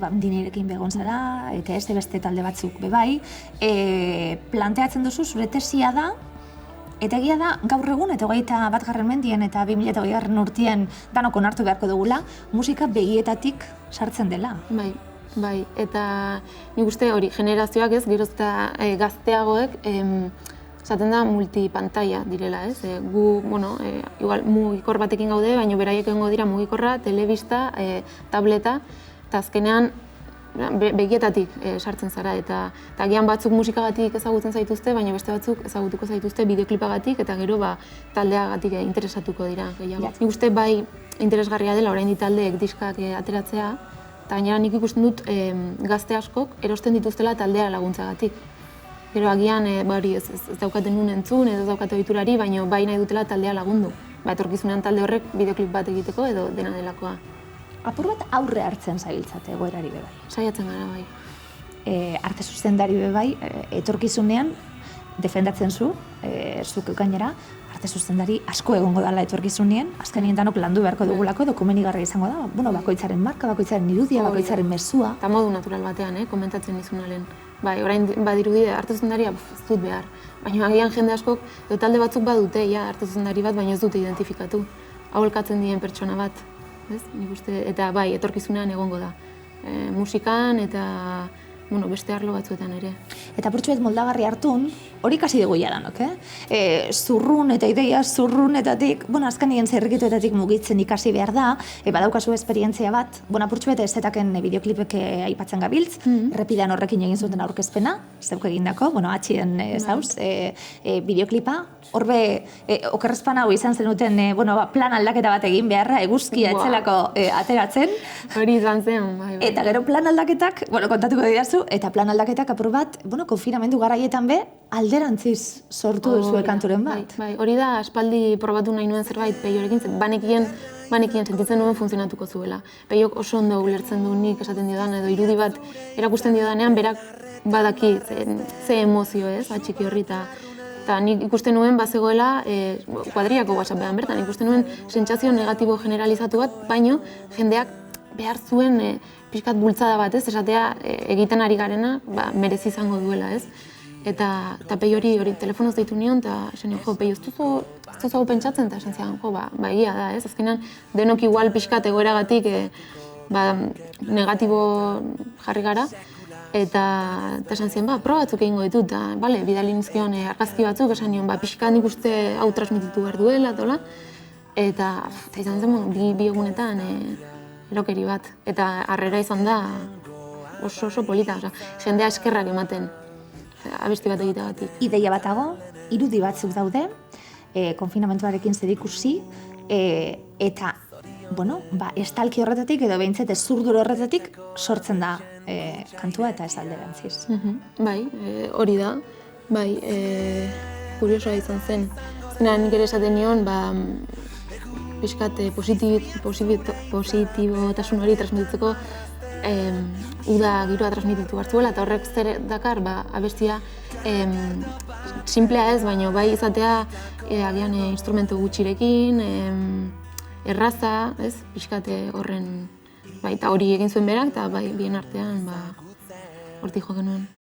bai, Dinirekin begon zara, eta ez beste talde batzuk bebai, planteatzen duzu zure tesia da, eta egia da, gaur egun, eta 21. mendien eta 2020 urtien danok onartu beharko dugula, musika begietatik sartzen dela. Bai, eta nik uste hori, generazioak ez, geroz eta gazteagoek, esaten da multipantaila direla, ez? Gu, igual mugikor batekin gaude, baina beraiek egongo dira mugikorra, telebista, tableta, eta azkenean begietatik sartzen zara, eta agian batzuk musikagatik ezagutzen zaituzte, baina beste batzuk ezagutuko zaituzte bideoklipagatik, eta gero taldeagatik interesatuko dira gehiago. Nik uste bai interesgarria dela oraindik taldeek diskak ateratzea, eta gainera nik ikusten dut gazte askok erosten dituztela taldea laguntzagatik. Gero agian ez daukaten nun entzun, edo ez daukate ohiturari, baina bai nahi dutela taldea lagundu. Etorkizunean talde horrek bideoklip bat egiteko edo dena delakoa. Apur bat aurre hartzen zabiltzate egoerari bebai. Saiatzen gara bai. Arte zuzendari bebai, etorkizunean defendatzen zuk gainera, arte zuzendari asko egongo dela etorkizunean, azkenien danok landu beharko dugulako, komenigarria izango da, bakoitzaren marka, bakoitzaren irudia, bakoitzaren mezua. Eta modu natural batean, komentatzen dizunalen. Bai, orain badirudi arte zuzendaria ez dut behar. Baina agian jende askok, edo talde batzuk badute, arte zuzendari bat, baina ez dute identifikatu. Aholkatzen dien pertsona bat, nik uste, eta bai, etorkizunean egongo da. Musikan eta beste arlo batzuetan ere. Eta purtsuet moldagarri hartun, hori kasi dugu jadanok, zurrun eta ideia zurrunetatik, azkenien zerrikituetatik mugitzen ikasi behar da, badaukazu esperientzia bat, purtsuet ez zetaken bideoklipek aipatzen gabiltz, errepidean horrekin egin zuten aurkezpena, zeuk egindako, atxien zauz, bideoklipa, horbe okerrezpan hau izan zenuten plan aldaketa bat egin beharra, eguzkia etzelako ateratzen. Hori izan zen, bai. Eta gero plan aldaketak, kontatuko didazu, eta plan aldaketak apur bat, konfinamendu garaietan be, alderantziz sortu duzue kanturen bat. Bai, hori da, aspaldi probatu nahi nuen zerbait peiorekin, banekien sentitzen nuen funtzionatuko zuela. Peiok oso ondo ulertzen du nik esaten diodan, edo irudi bat erakusten diodanean, berak badaki ze emozio ez, atxiki horri, eta nik ikusten nuen bazegoela kuadriako WhatsAppean bertan, ikusten nuen sentsazio negatibo generalizatu bat, baino jendeak behar zuen pixkat bultzada bat, esatea egiten ari garena merezi izango duela, ez? Eta Pei hori telefonoz deitu nion, eta esan nion, Pei, ez duzu pentsatzen, eta esan zian, egia da, ez? Azkenean, denok igual pixkat egoeragatik negatibo jarri gara, eta esan zian, proba batzuk egingo ditut, eta bidali nizkion argazki batzuk, esan nion, pixkat nik uste hau transmititu behar duela, eta izan zen, bi egunetan erokeri bat, eta harrera izan da oso polita, jendea eskerrak ematen. Abesti bat egiteagatik. Ideia batago, irudi batzuk daude, konfinamentuarekin zerikusi, eta, estalki horretatik edo behintzat zurdur horretatik sortzen da kantua eta ez alderantziz. Bai, hori da, bai, kuriosoa izan zen. Nik ere esaten nion, pixkat positibotasun hori transmititzeko uda giroa transmititu hartzuela, eta horrek zer dakar, abestia simplea ez, baina bai izatea agian instrumentu gutxirekin, erraza, ez, pixkate horren, eta hori egin zuen berak, eta bai bien artean hortik jo genuen.